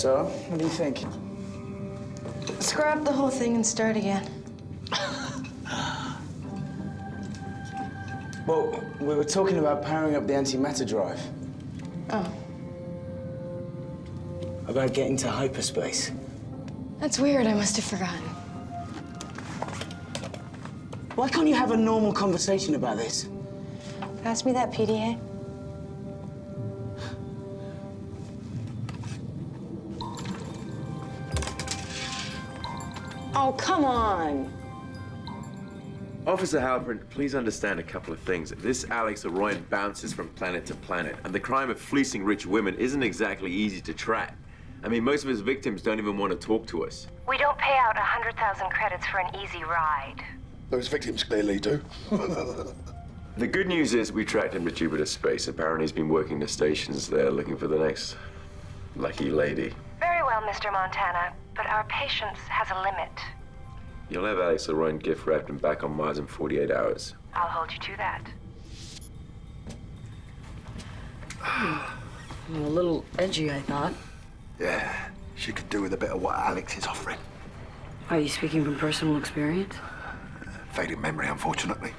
So, what do you think? Scrap the whole thing and start again. Well, we were talking about powering up the antimatter drive. Oh. About getting to hyperspace. That's weird. I must have forgotten. Why can't you have a normal conversation about this? Pass me that PDA. Oh, come on. Officer Halpern, please understand a couple of things. This Alex Arroyan bounces from planet to planet, and the crime of fleecing rich women isn't exactly easy to track. I mean, most of his victims don't even want to talk to us. We don't pay out 100,000 credits for an easy ride. Those victims clearly do. The good news is we tracked him to Jupiter space. Apparently he's been working the stations there looking for the next lucky lady. Very well, Mr. Montana, but our patience has a limit. You'll have Alex Arroyan gift wrapped and back on Mars in 48 hours. I'll hold you to that. A little edgy, I thought. Yeah, she could do with a bit of what Alex is offering. Are you speaking from personal experience? Fading memory, unfortunately.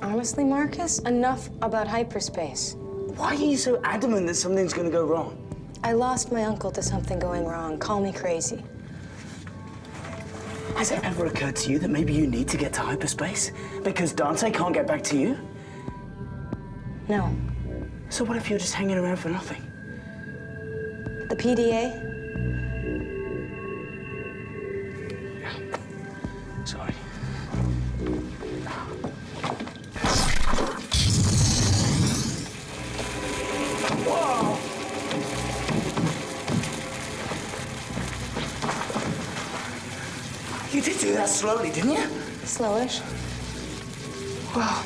Honestly, Marcus, enough about hyperspace. Why are you so adamant that something's gonna go wrong? I lost my uncle to something going wrong. Call me crazy. Has it ever occurred to you that maybe you need to get to hyperspace? Because Dante can't get back to you? No. So what if you're just hanging around for nothing? The PDA? Yeah. Sorry. Whoa! You did do that slowly, didn't you? Slowish. Well,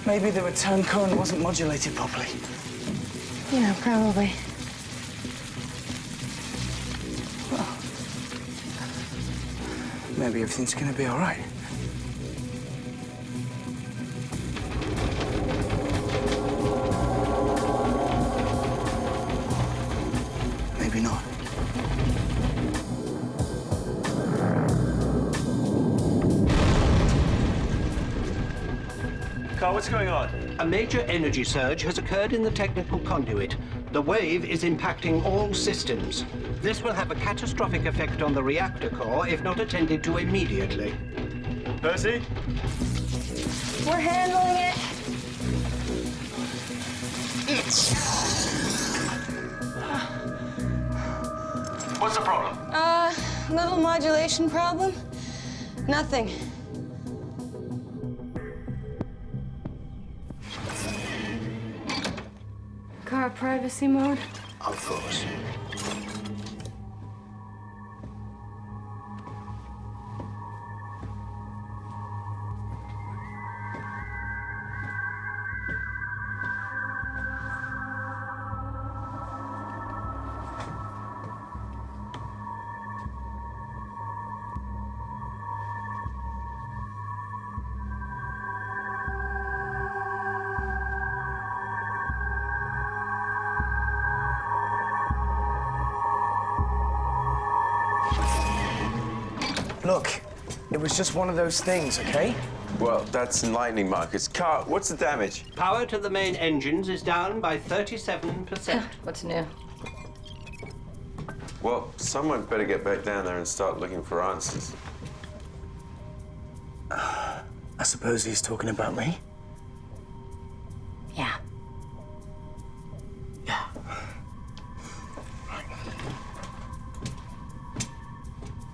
maybe the return current wasn't modulated properly. Yeah, probably. Well, maybe everything's gonna be all right. Maybe not. Carl, what's going on? A major energy surge has occurred in the technical conduit. The wave is impacting all systems. This will have a catastrophic effect on the reactor core if not attended to immediately. Percy? We're handling it. What's the problem? Little modulation problem. Nothing. Car privacy mode? Of course. Look, it was just one of those things, okay? Well, that's enlightening, Marcus. Carl, what's the damage? Power to the main engines is down by 37%. What's new? Well, someone better get back down there and start looking for answers. I suppose he's talking about me. Yeah. Yeah.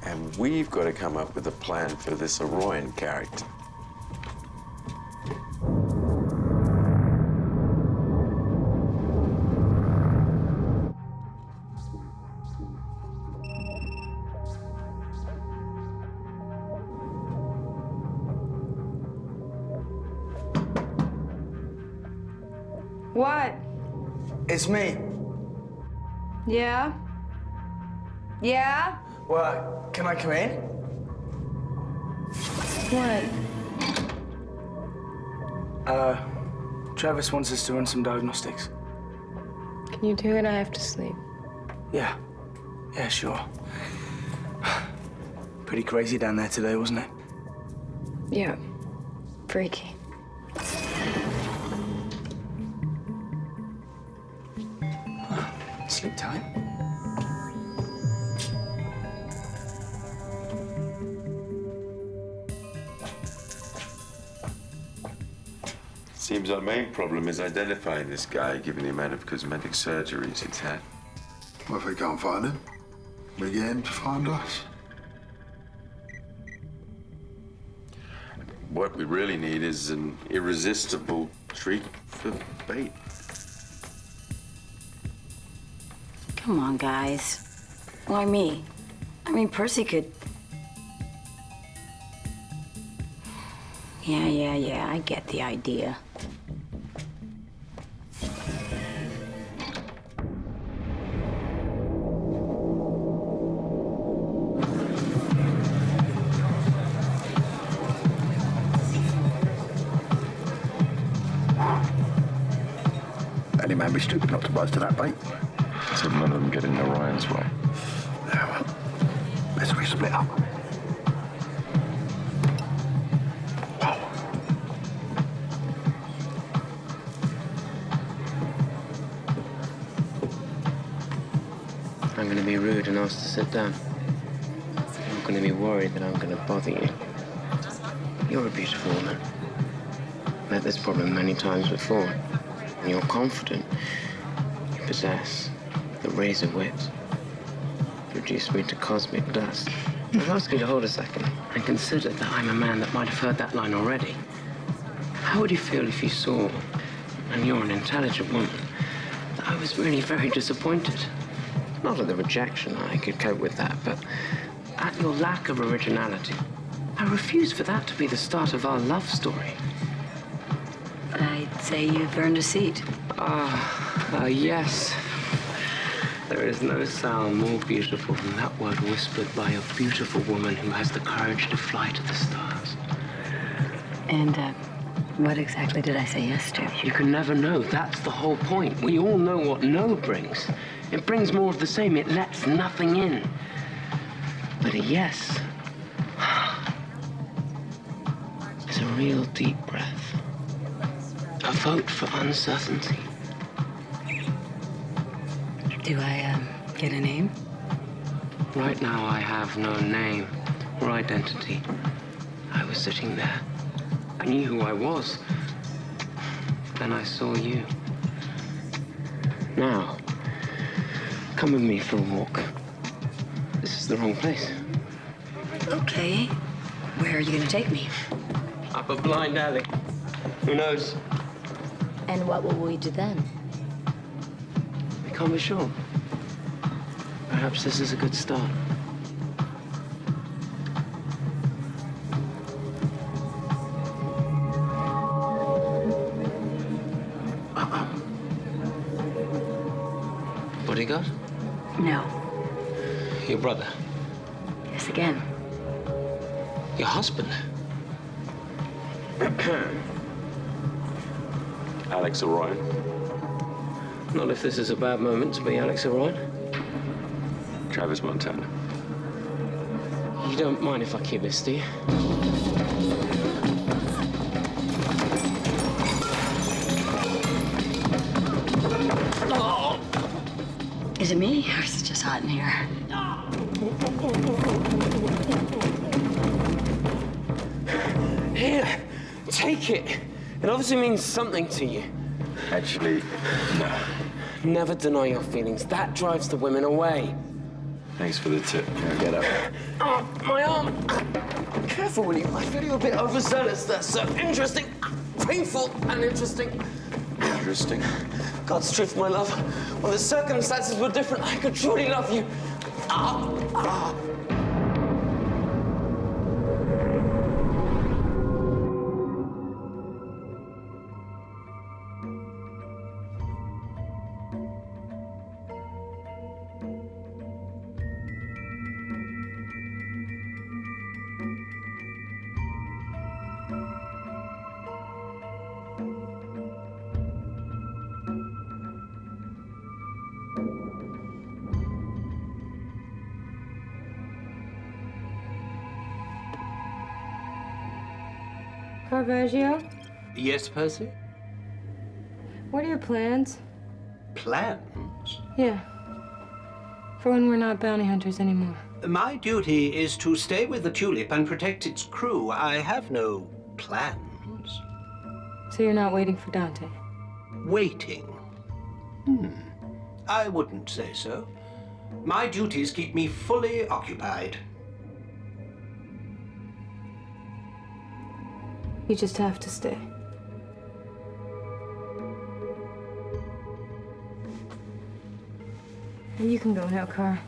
And we've got to come up with a plan for this Arroyan character. What? It's me. Yeah? Yeah? Well, can I come in? What? Travis wants us to run some diagnostics. Can you do it? I have to sleep. Yeah. Yeah, sure. Pretty crazy down there today, wasn't it? Yeah. Freaky. Sleep tight. Seems our main problem is identifying this guy, given the amount of cosmetic surgeries he's had. Well, if we can't find him, we get him to find us. What we really need is an irresistible treat for bait. Come on, guys. Why me? I mean, Percy could... Yeah, I get the idea. Any man be stupid not to rise to that bait. So none of them get in Orion's way. Yeah, well, let's we split up. Wow. I'm going to be rude and ask to sit down. I'm not going to be worried that I'm going to bother you. You're a beautiful woman. Met this problem many times before. And you're confident. You possess the razor wit. Reduce me to cosmic dust. I'd ask you to hold a second and consider that I'm a man that might have heard that line already. How would you feel if you saw, and you're an intelligent woman, that I was really very disappointed? Not at the rejection, I could cope with that, but at your lack of originality. I refuse for that to be the start of our love story. I'd say you've earned a seat. Yes. There is no sound more beautiful than that word whispered by a beautiful woman who has the courage to fly to the stars. And, what exactly did I say yes to? You can never know. That's the whole point. We all know what no brings. It brings more of the same. It lets nothing in. But a yes is a real deep breath. A vote for uncertainty. Do I, get a name? Right now, I have no name or identity. I was sitting there. I knew who I was. Then I saw you. Now, come with me for a walk. This is the wrong place. Okay. Where are you gonna take me? Up a blind alley. Who knows? And what will we do then? We can't be sure. Perhaps this is a good start. Bodyguard? No. Your brother? Yes, again. Your husband? Alex Orion. Not if this is a bad moment to be Alex Orion. Travis Montana. You don't mind if I keep this, do you? Is it me, or is it just hot in here? Here, take it. It obviously means something to you. Actually, no. Never deny your feelings. That drives the women away. Thanks for the tip. Now get up. Oh, my arm. Careful, will you? I feel you're a bit overzealous. That's so interesting, painful, and interesting. Interesting. God's truth, my love. Well, the circumstances were different. I could truly love you. Caravaggio, Yes, Percy? what are your plans? Plans? Yeah. For when we're not bounty hunters anymore. My duty is to stay with the Tulip and protect its crew. I have no plans. So you're not waiting for Dante? Waiting? I wouldn't say so. My duties keep me fully occupied. You just have to stay. You can go now, Car.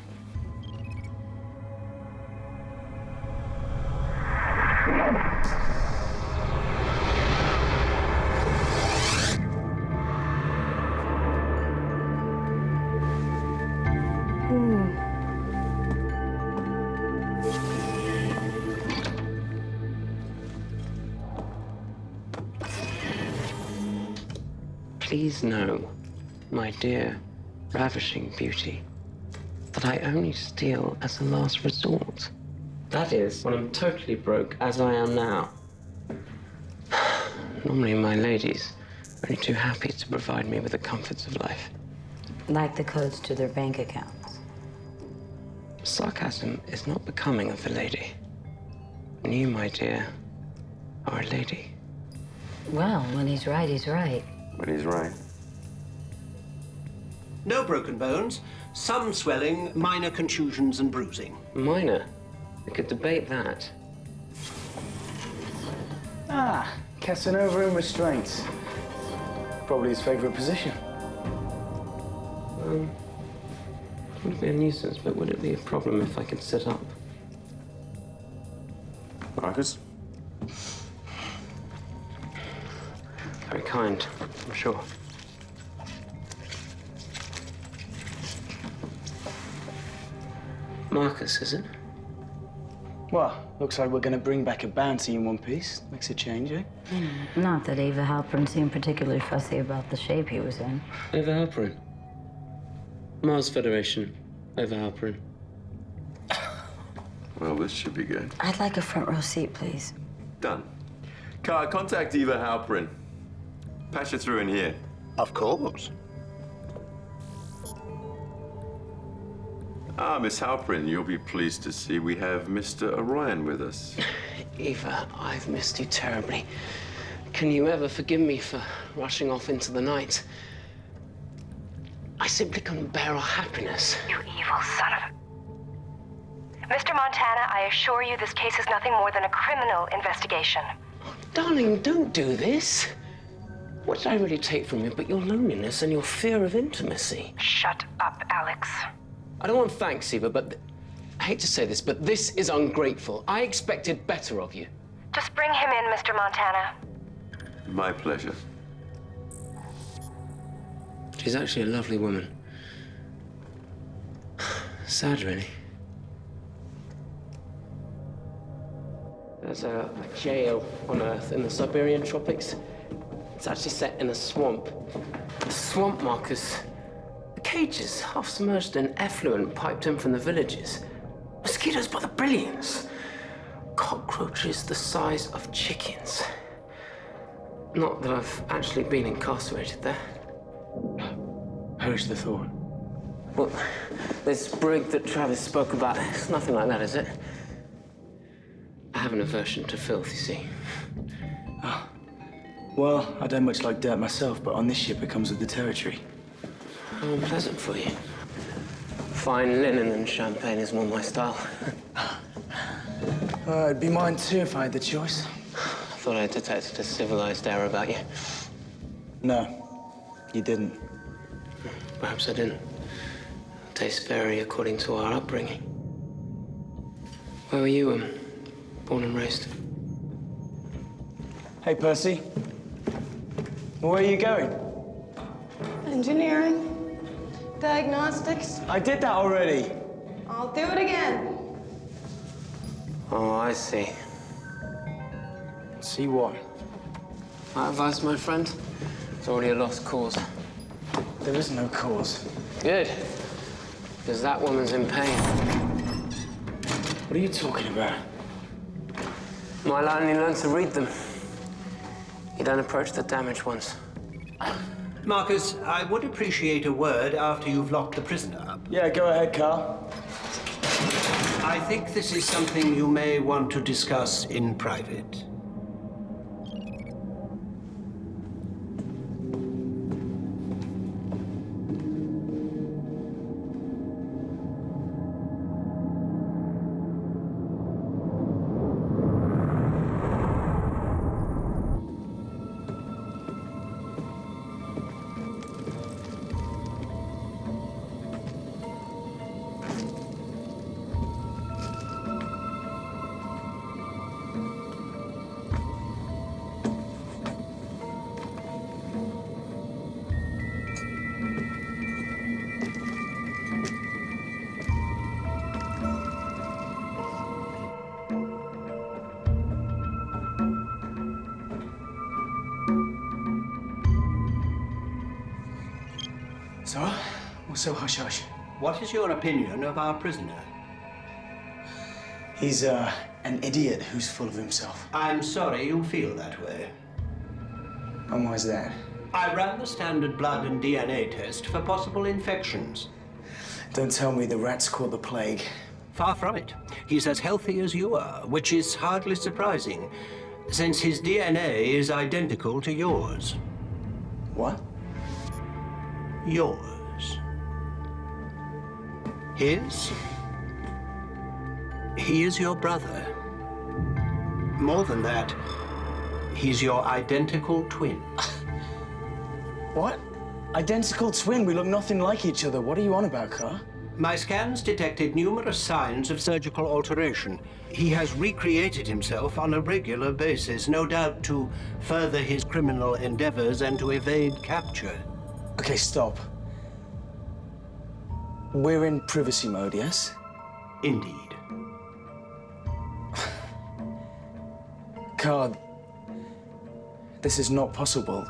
Please know, my dear, ravishing beauty, that I only steal as a last resort. That is, when I'm totally broke, as I am now. Normally, my ladies are only too happy to provide me with the comforts of life. Like the codes to their bank accounts. Sarcasm is not becoming of a lady. And you, my dear, are a lady. Well, when he's right, he's right. But he's right. No broken bones, some swelling, minor contusions and bruising. Minor? We could debate that. Ah, Casanova in restraints. Probably his favorite position. It would be a nuisance, but would it be a problem if I could sit up? Marcus? Very kind, I'm sure. Marcus, is it? Well, looks like we're going to bring back a bounty in one piece. Makes a change, eh? Not that Eva Halpern seemed particularly fussy about the shape he was in. Eva Halpern. Mars Federation. Eva Halpern. Well, this should be good. I'd like a front row seat, please. Done. Car, contact Eva Halpern. Pass you through in here. Of course. Ah, Miss Halpern, you'll be pleased to see we have Mr. Orion with us. Eva, I've missed you terribly. Can you ever forgive me for rushing off into the night? I simply couldn't bear our happiness. You evil son of a... Mr. Montana, I assure you this case is nothing more than a criminal investigation. Darling, don't do this. What did I really take from you but your loneliness and your fear of intimacy? Shut up, Alex. I don't want thanks, Eva, but I hate to say this, but this is ungrateful. I expected better of you. Just bring him in, Mr. Montana. My pleasure. She's actually a lovely woman. Sad, really. There's a jail on Earth in the Siberian tropics. It's actually set in a swamp. A swamp, Marcus. The cages, half submerged in effluent piped in from the villages. Mosquitoes by the billions. Cockroaches the size of chickens. Not that I've actually been incarcerated there. Perish the thought. Well, this brig that Travis spoke about, it's nothing like that, is it? I have an aversion to filth, you see. Well, I don't much like dirt myself, but on this ship it comes with the territory. How unpleasant for you. Fine linen and champagne is more my style. It'd be mine too if I had the choice. I thought I detected a civilized air about you. No, you didn't. Perhaps I didn't. Tastes vary according to our upbringing. Where were you, born and raised? Hey, Percy. Where are you going? Engineering. Diagnostics. I did that already. I'll do it again. Oh, I see. See what? My advice, my friend? It's already a lost cause. There is no cause. Good. Because that woman's in pain. What are you talking about? Might only learn to read them. You don't approach the damaged ones. Marcus, I would appreciate a word after you've locked the prisoner up. Yeah, go ahead, Carl. I think this is something you may want to discuss in private. So, what's so hush-hush? What is your opinion of our prisoner? He's, an idiot who's full of himself. I'm sorry you feel that way. And why's that? I ran the standard blood and DNA test for possible infections. Don't tell me the rats caught the plague. Far from it. He's as healthy as you are, which is hardly surprising, since his DNA is identical to yours. What? Yours. His? He is your brother. More than that, he's your identical twin. What? Identical twin? We look nothing like each other. What are you on about, Carl? My scans detected numerous signs of surgical alteration. He has recreated himself on a regular basis, no doubt to further his criminal endeavors and to evade capture. Okay, stop. We're in privacy mode, yes? Indeed. Card, this is not possible.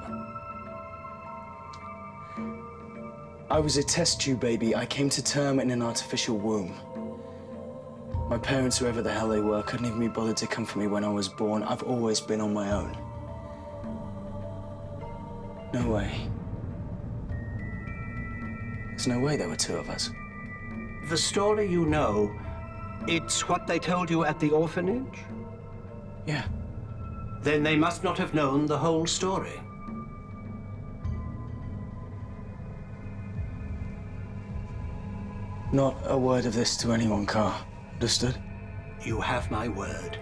I was a test tube baby. I came to term in an artificial womb. My parents, whoever the hell they were, couldn't even be bothered to come for me when I was born. I've always been on my own. No way. There's no way there were two of us. The story you know, it's what they told you at the orphanage? Yeah. Then they must not have known the whole story. Not a word of this to anyone, Carl. Understood? You have my word.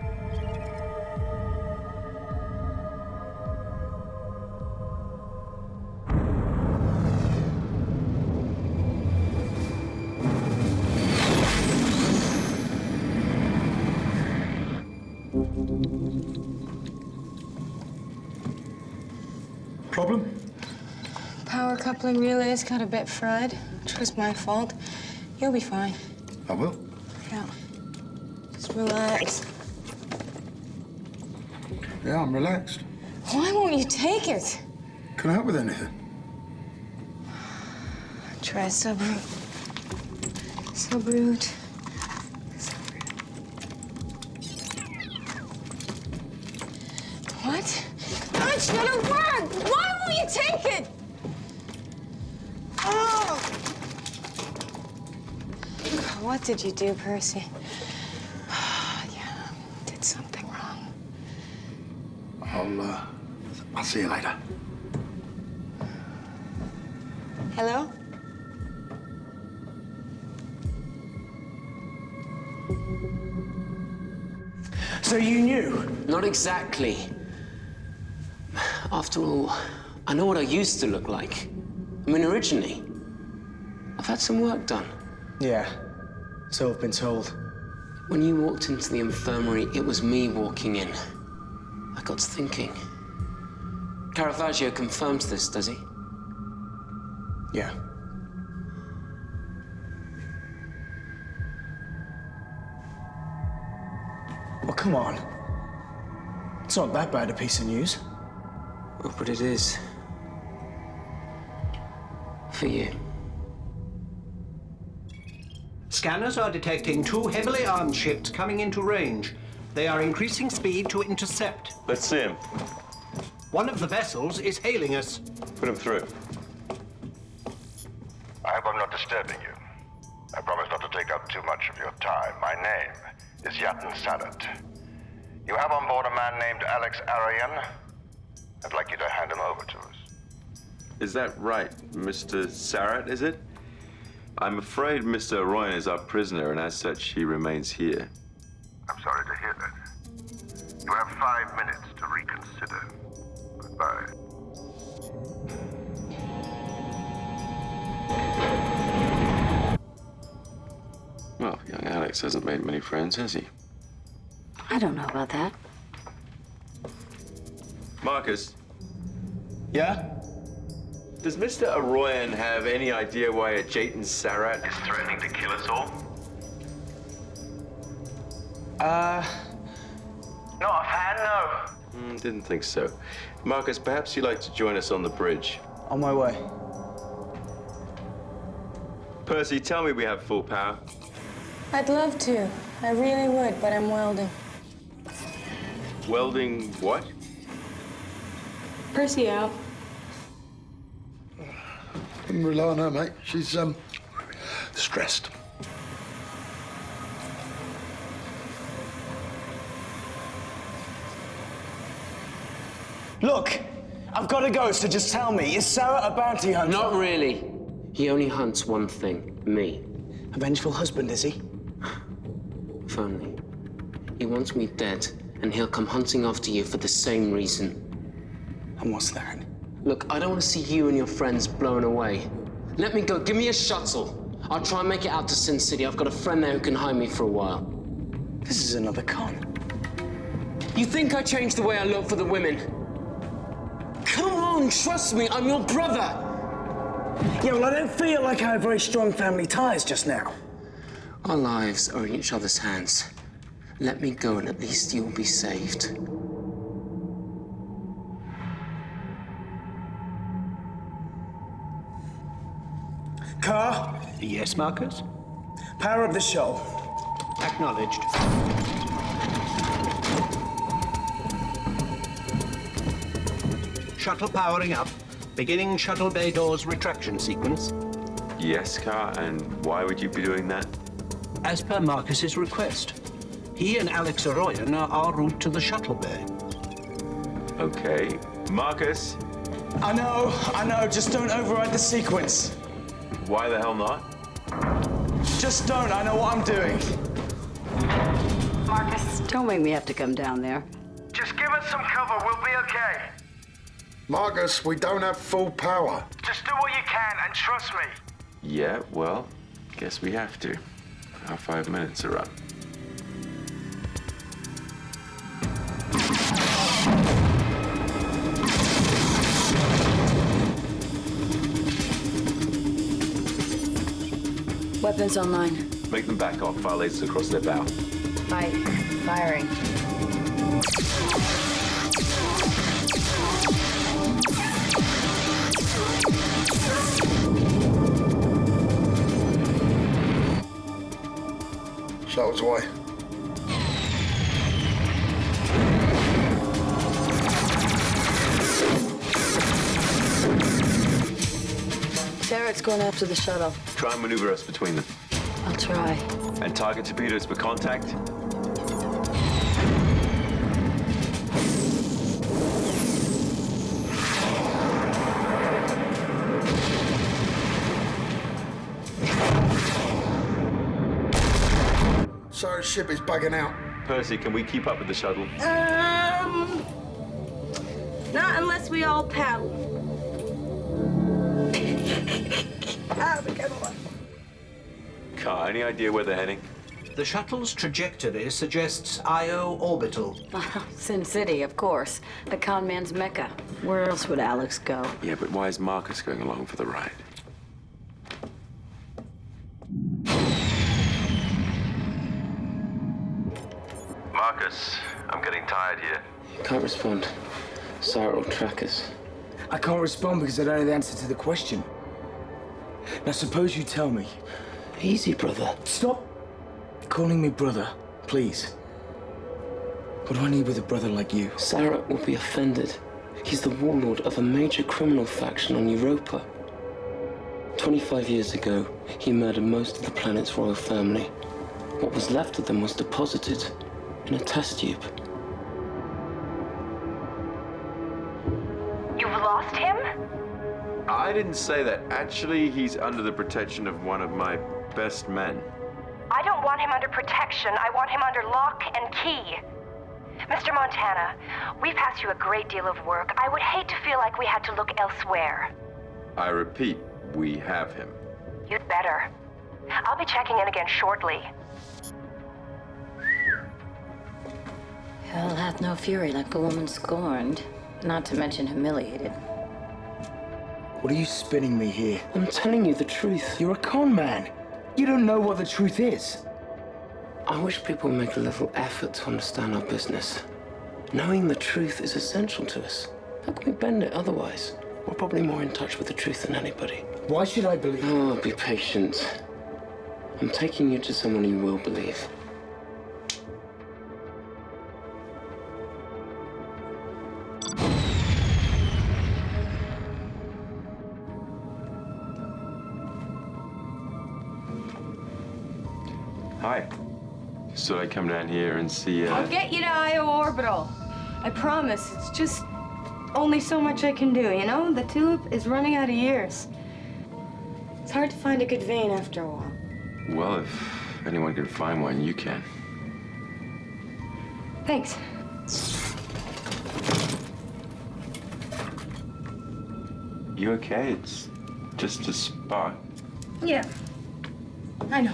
Problem? Power coupling relays got a bit fried, which was my fault. You'll be fine. I will. Yeah. Just relax. Yeah, I'm relaxed. Why won't you take it? Can I help with anything? Try subroot. Subroot. What? That shouldn't work! Why won't you take it? Oh! What did you do, Percy? Yeah, did something wrong. I'll see you later. Hello? So you knew? Not exactly. After all, I know what I used to look like. I mean, originally, I've had some work done. Yeah. So I've been told. When you walked into the infirmary, it was me walking in. I got to thinking. Caravaggio confirms this, does he? Yeah. Well, come on. It's not that bad a piece of news. Oh, but it is. For you. Scanners are detecting two heavily armed ships coming into range. They are increasing speed to intercept. Let's see him. One of the vessels is hailing us. Put him through. I hope I'm not disturbing you. I promise not to take up too much of your time. My name is Yatin Sadat. You have on board a man named Alex Arian. I'd like you to hand him over to us. Is that right, Mr. Sarat, is it? I'm afraid Mr. Royan is our prisoner, and as such, he remains here. I'm sorry to hear that. You have 5 minutes to reconsider. Goodbye. Well, young Alex hasn't made many friends, has he? I don't know about that. Marcus, Yeah? does Mr. Arroyan have any idea why a Jayton Sarat is threatening to kill us all? Not offhand, no. Didn't think so. Marcus, perhaps you'd like to join us on the bridge. On my way. Percy, tell me we have full power. I'd love to. I really would, but I'm welding. Welding what? Percy out. Couldn't rely on her, mate. She's, stressed. Look, I've got to go, so just tell me, is Sarah a bounty hunter? Not really. He only hunts one thing, me. A vengeful husband, is he? If only. He wants me dead, and he'll come hunting after you for the same reason. And what's that? Look, I don't want to see you and your friends blown away. Let me go. Give me a shuttle. I'll try and make it out to Sin City. I've got a friend there who can hide me for a while. This is another con. You think I changed the way I look for the women? Come on, trust me. I'm your brother. Yeah, well, I don't feel like I have very strong family ties just now. Our lives are in each other's hands. Let me go and at least you'll be saved. Car, Yes, Marcus? power up the shuttle. Acknowledged. Shuttle powering up. Beginning shuttle bay doors retraction sequence. Yes, Car, and why would you be doing that? As per Marcus's request. He and Alex Arroyan are en route to the shuttle bay. Okay. Marcus, I know, just don't override the sequence. why the hell not? Just don't, I know what I'm doing. Marcus, don't make me have to come down there. Just give us some cover, we'll be okay. Marcus, we don't have full power. Just do what you can and trust me. Yeah, well, guess we have to. Our 5 minutes are up. Weapons online. Make them back off, fire lasers across their bow. Firing. Shuttle's away. Sarah's going after the shuttle. Try and maneuver us between them. I'll try. And target torpedoes for contact. Sarah's ship is bugging out. Percy, can we keep up with the shuttle? Not unless we all paddle. Car, any idea where they're heading? The shuttle's trajectory suggests Io orbital. Sin City, of course. The con man's mecca. Where else would Alex go? Yeah, but why is Marcus going along for the ride? Marcus, I'm getting tired here. Can't respond. Sarah will track us. I can't respond because I don't know the answer to the question. Now, suppose you tell me. Easy, brother. Stop calling me brother, please. What do I need with a brother like you? Sarah will be offended. He's the warlord of a major criminal faction on Europa. 25 years ago, he murdered most of the planet's royal family. What was left of them was deposited in a test tube. You've lost him? I didn't say that. Actually, he's under the protection of one of my best men. I don't want him under protection. I want him under lock and key. Mr. Montana, we've asked you a great deal of work. I would hate to feel like we had to look elsewhere. I repeat, we have him. You'd better. I'll be checking in again shortly. Hell hath no fury like a woman scorned, not to mention humiliated. What are you spinning me here? I'm telling you the truth. You're a con man. You don't know what the truth is. I wish people would make a little effort to understand our business. Knowing the truth is essential to us. How can we bend it otherwise? We're probably more in touch with the truth than anybody. Why should I believe? Oh, be patient. I'm taking you to someone you will believe. Hi. Just thought I'd come down here and see, I'll get you to IO Orbital. I promise. It's just only so much I can do, you know? The Tulip is running out of years. It's hard to find a good vein after a while. Well, if anyone can find one, you can. Thanks. You okay? It's just a spot. Yeah. I know.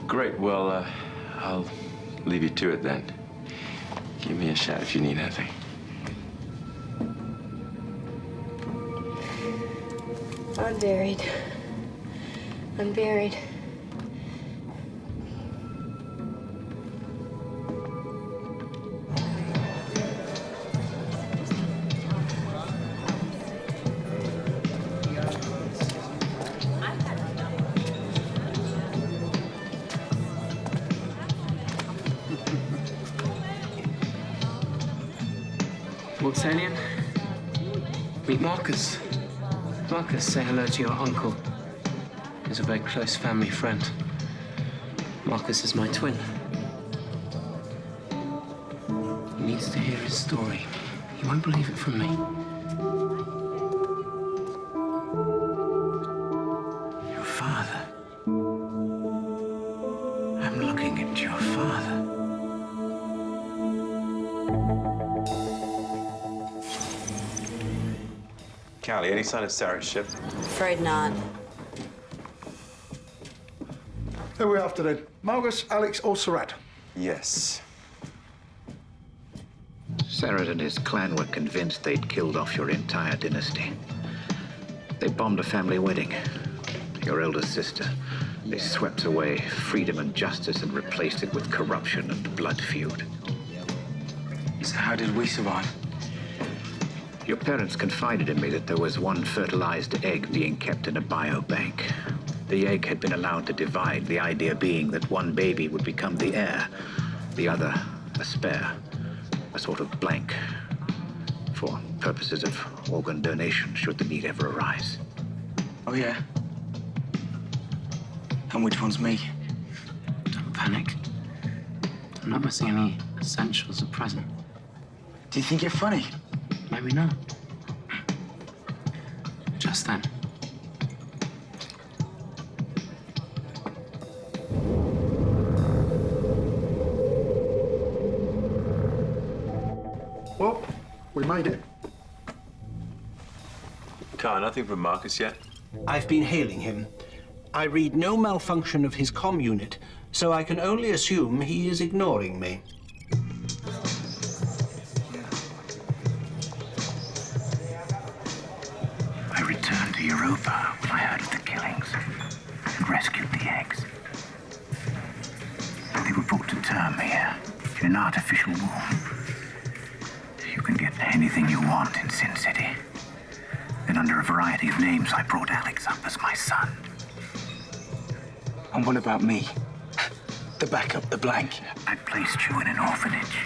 Great. Well, I'll leave you to it then. Give me a shout if you need anything. I'm buried. I'm buried. What's alien? Meet Marcus. Marcus, say hello to your uncle. He's a very close family friend. Marcus is my twin. He needs to hear his story. He won't believe it from me. Your father. I'm looking at your father. Callie, any sign of Sarah's ship? Afraid not. Who are we after then? Marcus, Alex, or Surratt? Yes. Sarah and his clan were convinced they'd killed off your entire dynasty. They bombed a family wedding. Your elder sister. They swept away freedom and justice and replaced it with corruption and blood feud. So how did we survive? Your parents confided in me that there was one fertilized egg being kept in a biobank. The egg had been allowed to divide, the idea being that one baby would become the heir, the other a spare, a sort of blank, for purposes of organ donation should the need ever arise. Oh, yeah? And which one's me? Don't panic. I'm not missing any essentials at present. Do you think you're funny? Maybe not. Just then. Well, we made it. Carl, nothing from Marcus yet? I've been hailing him. I read no malfunction of his comm unit, so I can only assume he is ignoring me. I returned to Europa when I heard of the killings and rescued the eggs. They were brought to term here in an artificial womb. You can get anything you want in Sin City. Then under a variety of names, I brought Alex up as my son. And what about me? The backup, the blank? I placed you in an orphanage.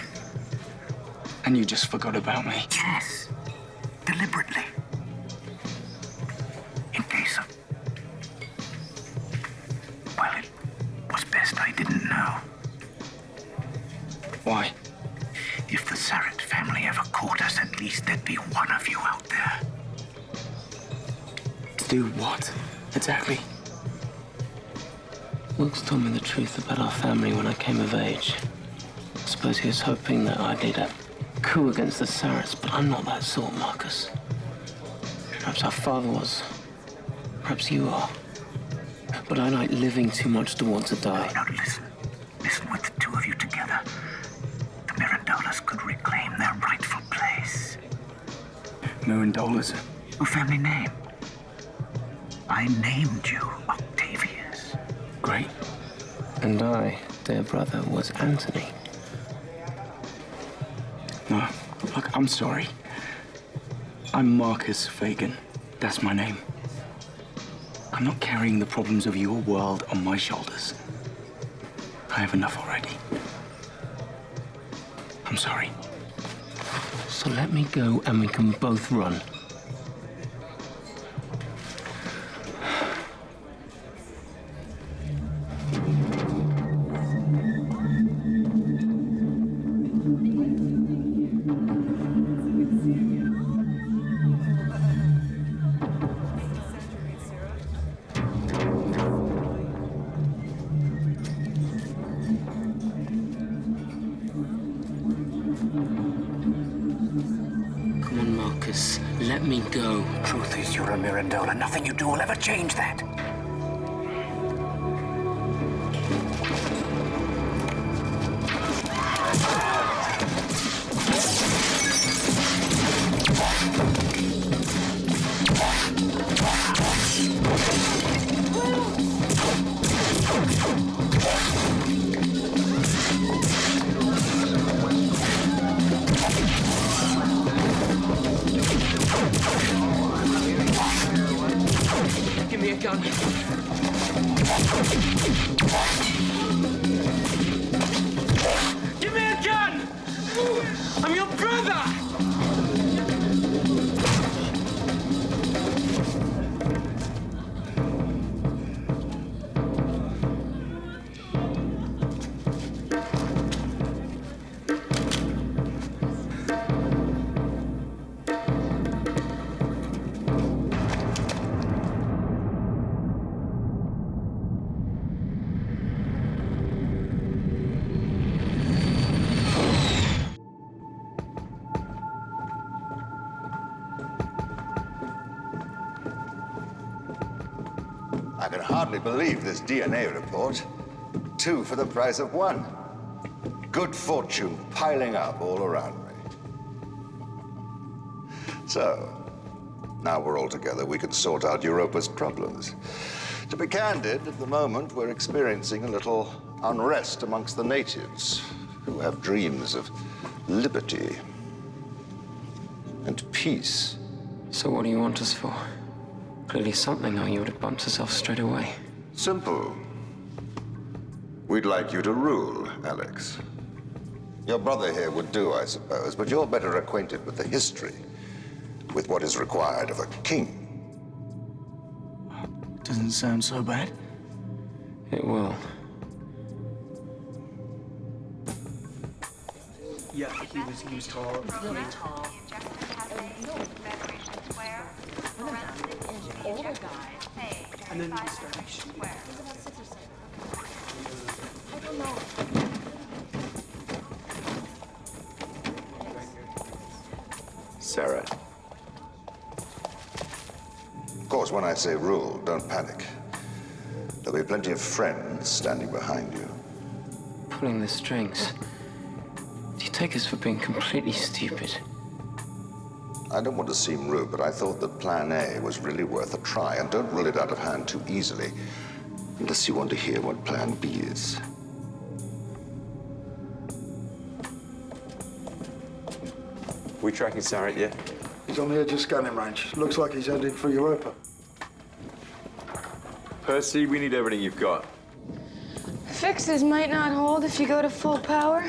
And you just forgot about me? Yes. Deliberately. In case of... Well, it was best I didn't know. Why? If the Sarrett family ever caught us, at least there'd be one of you out there. To do what, exactly? Wilkes told me the truth about our family when I came of age. I suppose he was hoping that I'd lead a coup against the Sarretts, but I'm not that sort, Marcus. Perhaps our father was. Perhaps you are. But I like living too much to want to die. No, listen. Listen, with the two of you together, the Mirandolas could reclaim their rightful place. Mirandolas? Your family name. I named you Octavius. Great. And I, their brother, was Anthony. No, look, I'm sorry. I'm Marcus Fagen. That's my name. I'm not carrying the problems of your world on my shoulders. I have enough already. I'm sorry. So let me go and we can both run. Let me go. Truth is, you're a Mirandola. Nothing you do will ever change that. Give me a gun. Give me a gun! I'm your brother! I can hardly believe this DNA report. 2 for the price of 1. Good fortune piling up all around me. So, now we're all together, we can sort out Europa's problems. To be candid, at the moment, we're experiencing a little unrest amongst the natives who have dreams of liberty and peace. So what do you want us for? Clearly something, or you would have bumped us off straight away. Simple. We'd like you to rule, Alex. Your brother here would do, I suppose, but you're better acquainted with the history, with what is required of a king. Doesn't sound so bad. It will. Yeah, he was tall. Really tall. Older guy. And then he started shooting. He's about 6 or 7. I don't know. Sarah. Of course, when I say rule, don't panic. There'll be plenty of friends standing behind you. Pulling the strings. Do you take us for being completely stupid? I don't want to seem rude, but I thought that Plan A was really worth a try, and don't rule it out of hand too easily, unless you want to hear what Plan B is. We tracking Sarrett yet? He's on the edge of scanning range. Looks like he's heading for Europa. Percy, we need everything you've got. Fixes might not hold if you go to full power.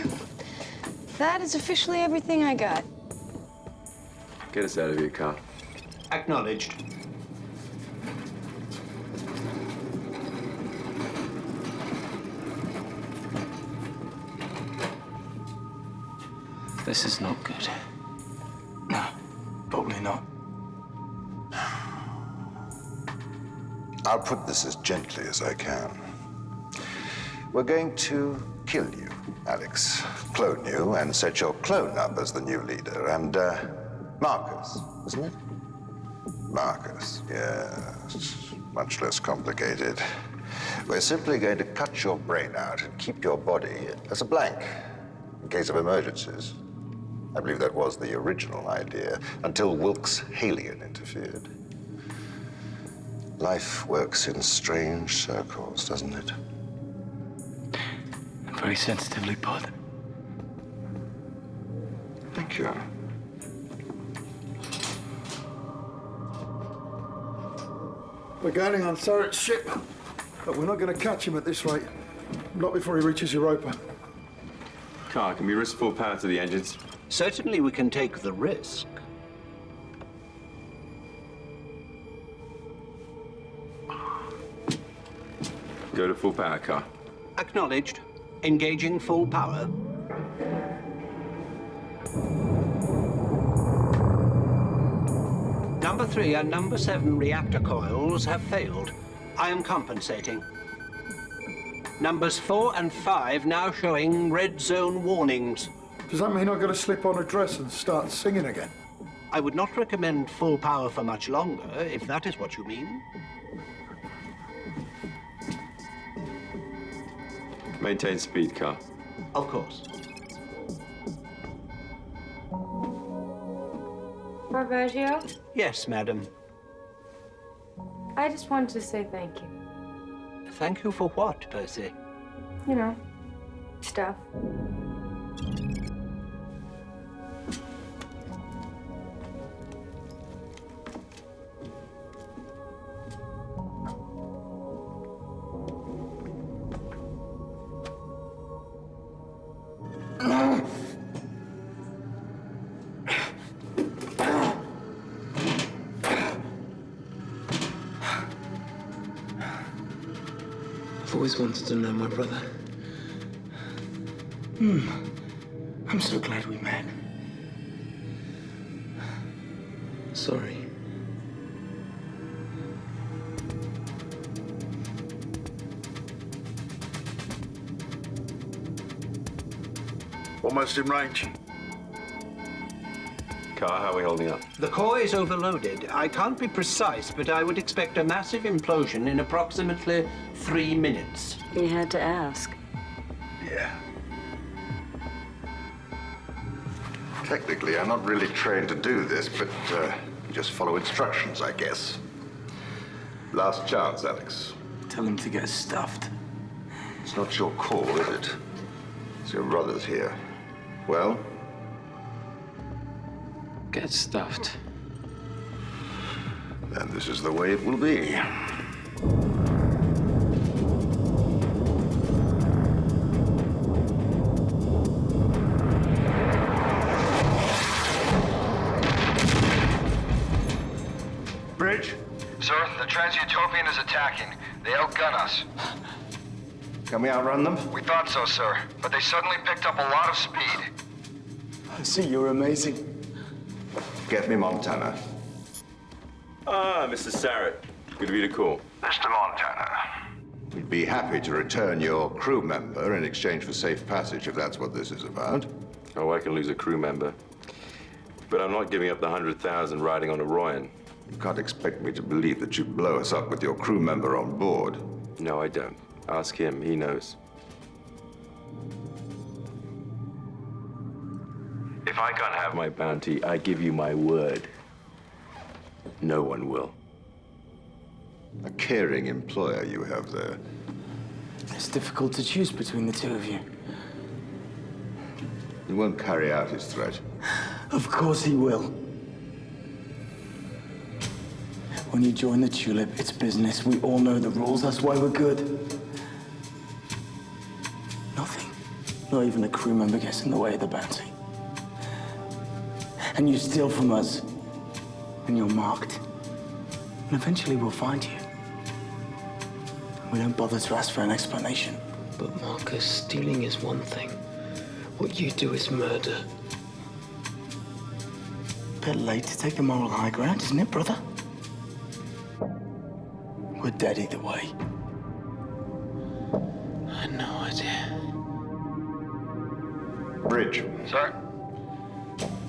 That is officially everything I got. Get us out of here, Carl. Acknowledged. This is not good. No, probably not. I'll put this as gently as I can. We're going to kill you, Alex. Clone you and set your clone up as the new leader. And, Marcus, isn't it? Marcus, yes. Much less complicated. We're simply going to cut your brain out and keep your body as a blank in case of emergencies. I believe that was the original idea, until Wilkes Halion interfered. Life works in strange circles, doesn't it? Very sensitively put. Thank you. We're gaining on Surratt's ship, but we're not going to catch him at this rate. Not before he reaches Europa. Carl, can we risk full power to the engines? Certainly we can take the risk. Go to full power, Carl. Acknowledged. Engaging full power. Number 3 and number 7 reactor coils have failed. I am compensating. Numbers 4 and 5 now showing red zone warnings. Does that mean I've got to slip on a dress and start singing again? I would not recommend full power for much longer, if that is what you mean. Maintain speed, Carl. Of course. Barbaggio, Yes, madam. I just wanted to say thank you. Thank you for what, Percy? You know, stuff. I've always wanted to know my brother. I'm so glad we met. Sorry. Almost in range. Carl, how are we holding up? The core is overloaded. I can't be precise, but I would expect a massive implosion in approximately 3 minutes. You had to ask. Yeah. Technically, I'm not really trained to do this, but just follow instructions, I guess. Last chance, Alex. Tell him to get stuffed. It's not your call, is it? It's your brother's here. Well? Get stuffed. And this is the way it will be. Bridge? Sir, the Trans-Utopian is attacking. They outgun us. Can we outrun them? We thought so, sir, but they suddenly picked up a lot of speed. I see you're amazing. Get me Montana. Ah, Mr. Sarrett. Good of you to call. Mr. Montana. We'd be happy to return your crew member in exchange for safe passage, if that's what this is about. Oh, I can lose a crew member. But I'm not giving up the 100,000 riding on Orion. You can't expect me to believe that you'd blow us up with your crew member on board. No, I don't. Ask him. He knows. If I can't have my bounty, I give you my word. No one will. A caring employer you have there. It's difficult to choose between the two of you. He won't carry out his threat. Of course he will. When you join the Tulip, it's business. We all know the rules. That's why we're good. Nothing. Not even a crew member gets in the way of the bounty. And you steal from us, and you're marked. And eventually we'll find you. We don't bother to ask for an explanation. But Marcus, stealing is one thing. What you do is murder. Bit late to take the moral high ground, isn't it, brother? We're dead either way. I had no idea. Bridge. Sir?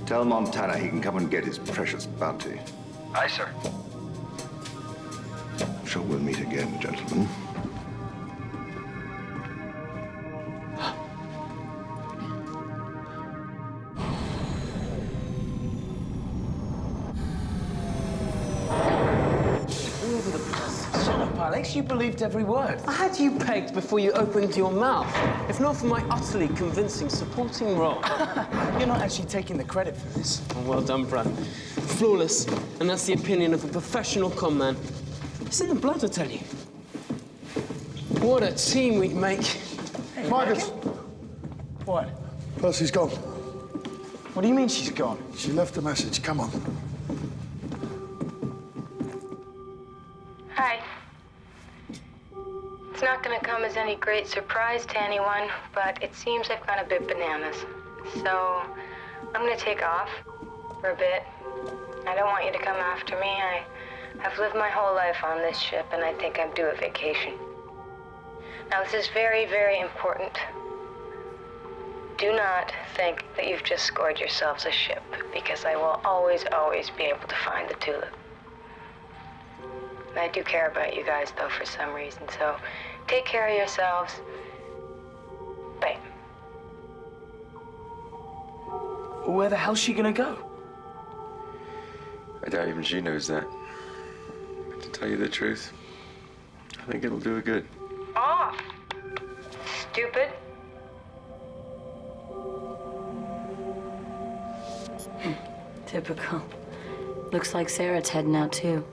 Tell Montana he can come and get his precious bounty. Aye, sir. I'm sure we'll meet again, gentlemen. Alex, you believed every word. I had you pegged before you opened your mouth. If not for my utterly convincing supporting role. You're not actually taking the credit for this. Oh, well done, Brad. Flawless. And that's the opinion of a professional con man. It's in the blood, I tell you. What a team we'd make. Hey, Marcus. What? Percy's gone. What do you mean she's gone? She left a message. Come on. Hi. It's not going to come as any great surprise to anyone, but it seems I've gone a bit bananas. So I'm going to take off for a bit. I don't want you to come after me. I've lived my whole life on this ship, and I think I'm due a vacation. Now, this is very, very important. Do not think that you've just scored yourselves a ship, because I will always, always be able to find the Tulip. And I do care about you guys, though, for some reason, so take care of yourselves. Bye. Where the hell's she gonna go? I doubt even she knows that. But to tell you the truth, I think it'll do her good. Off! Stupid. Typical. Looks like Sarah's heading out, too.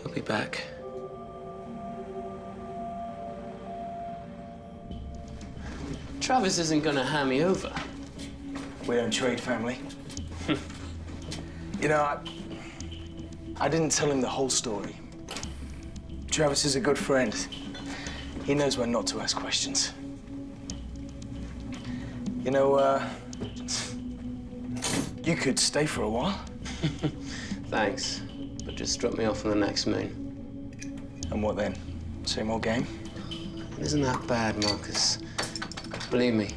He'll be back. Travis isn't gonna hand me over. We don't trade, family. You know, I didn't tell him the whole story. Travis is a good friend. He knows when not to ask questions. You know, you could stay for a while. Thanks, but just drop me off on the next moon. And what then? Same old game? It isn't that bad, Marcus. Believe me.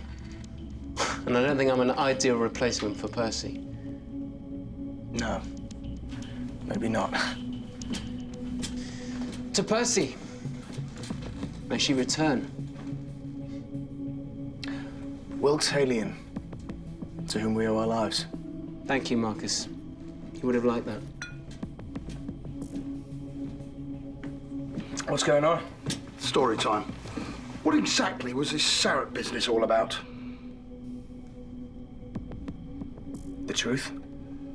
And I don't think I'm an ideal replacement for Percy. No. Maybe not. To Percy. May she return. Wilkes Halien, to whom we owe our lives. Thank you, Marcus. You would have liked that. What's going on? Story time. What exactly was this Sarah business all about? The truth?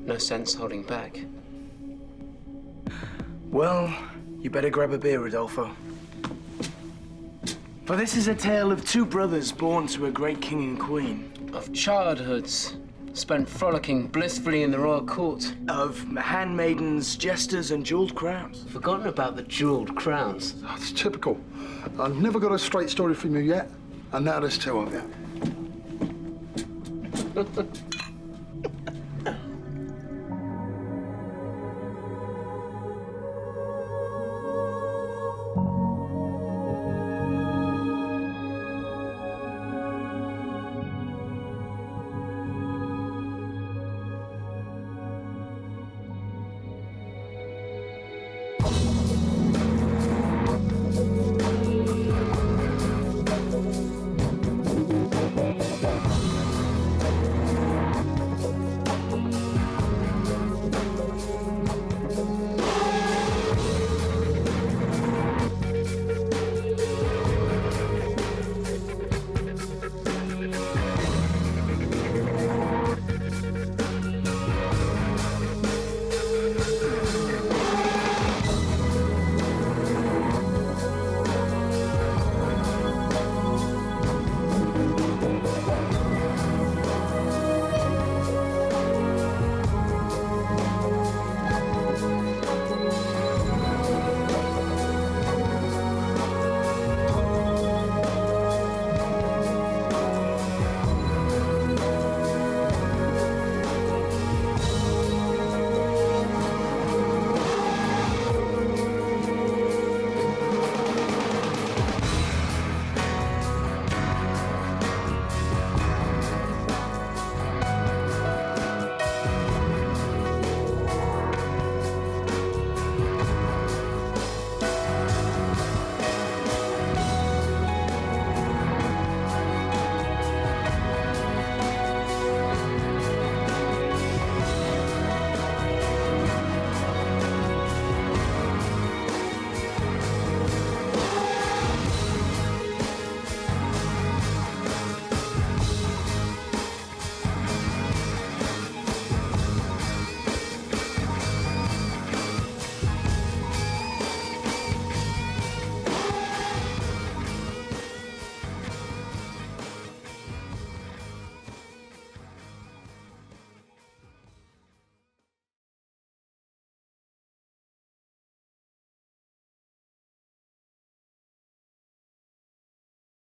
No sense holding back. Well, you better grab a beer, Rodolfo. For this is a tale of two brothers born to a great king and queen. Of childhoods spent frolicking blissfully in the royal court. Of handmaidens, jesters, and jeweled crowns. Forgotten about the jeweled crowns. That's typical. I've never got a straight story from you yet, and now there's two of you.